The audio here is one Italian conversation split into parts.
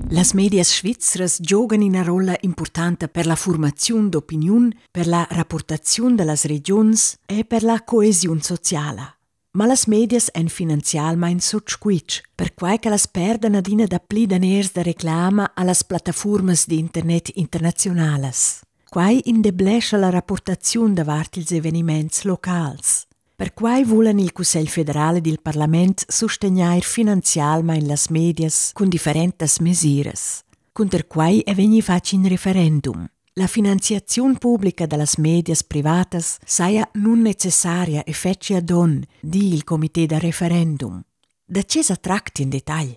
Las medias svizras giocano una rolla importante per la formazione d'opinione, per la rapportazione delle regioni e per la coesione sociale. Ma las medias en finanzialmein sottsquitsch, per quai che las perden adina da pli daners da reclama allas plataformas di internet internazionales. Quai indeblescha la rapportazione davart ils eveniments locals. Per quai vulan il Cussegl federale del Parlament sostegnair finanzialmein las medias con differentes mesures. Conter quai è vegni fac in referendum. La finanziazione pubblica delle medias privatas saia non necessaria e fece don, di il comité da referendum. Da ce sa tract in dettagl?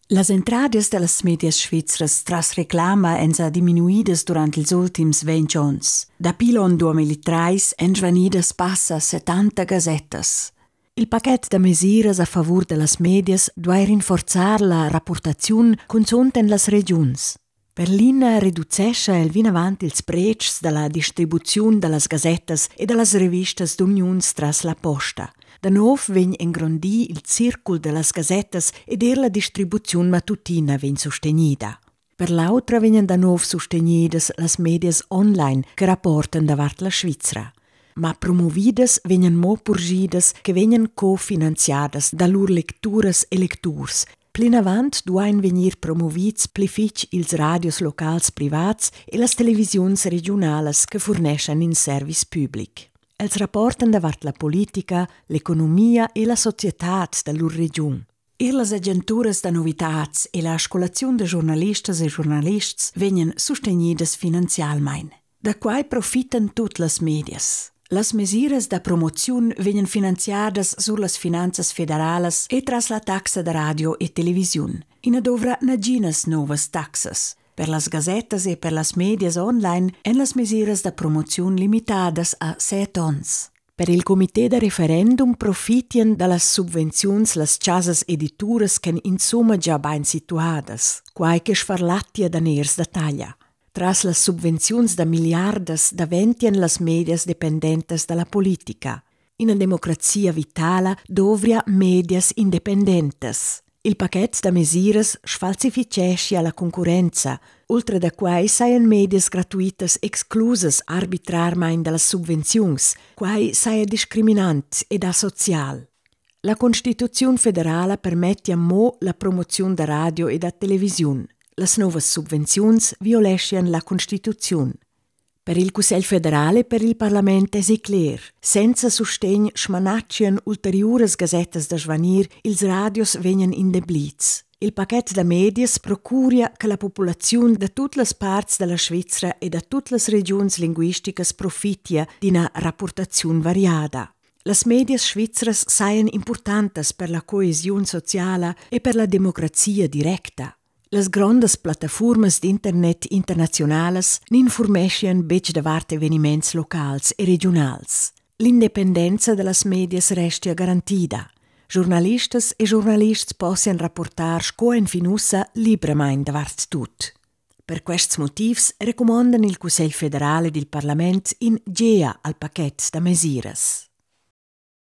Las entrades delle medias svizras tras reclama ensa diminuidas durant ils ultims 20 ans. Da pilon 2003 en svanidas passa 70 gazettas. Il paquet de mesures a favor delle medias doveva rinforzar la rapportazione consonte en las regions. Berlina riducesce il vin avanti ils precs della distribuzione delle gazettas e delle revistas d'unions tras la posta. Da nov vegn engrandi il circul delle gazettas ed la distribuzione mattutina vegn sostenida. Per l'altra vegnan da nov sostenidas las medias online che rapportan davart la Svizzera. Ma promovidas vegnan mo purgidas che vegnan cofinanziadas da lur lecturas e lecturs. Plin avant duain venir promovits pli fitg ils radios locals privats e las televisiuns regionalas che forneschan in service public. Els rapportan davart la politica, l'economia e la societat da lur regiun. Las agenturas da novitats e la scolazione de giornalistas e giornalists vegnan sostenidas finanzialmein. Da quai profitan tut las medias. Las mesures da promozione vegnan finanziadas sur las finanzas federales e tras la taxa da radio e televisiun. Ina dovra naginas novas taxas. Per las gazettas e per las medias online en las mesures da promozione limitadas a 7 ans. Per il comité da referendum profitian dallas subvenziuns las casas edituras che insomma già ben situadas, quai che sfarlattia da ners da taglia. Tras las subvenziuns da miliardas daventian las medias dependentes dalla politica. In una democrazia vitala dovria medias independentes. Il paquet da mesures sfalsificesce la concorrenza, oltre da quai saian medias gratuitas exclusas arbitrarmein dallas subvenziuns, quai saia discriminant ed asocial. La Constituzione federale permette mo la promozione da radio e da televisione. Las novas subvenziuns violescian la Constituzione. Per il Cussegl federale e per il Parlament è clear. Senza sostegn smanaccian ulteriores gazettas da svanir, ils radios vegnan indeblits. Il paquet da medias procuria che la popolazione da tutte le parti della Svizzera e da tutte le regioni linguisticas profitia di una rapportazione variada. Las medias svizras saian importantes per la coesione sociale e per la democrazia directa. Las grandes plataformas d'internet internazionales n'informescian bec davart eveniments locals e regionals. L'independenza delle medias restia garantida. Giornalistas e giornalists possian rapportar sco en finussa libremein davart tut. Per quests motivs recommandan il Cussegl federale del Parlament in GEA al paquet da mesures.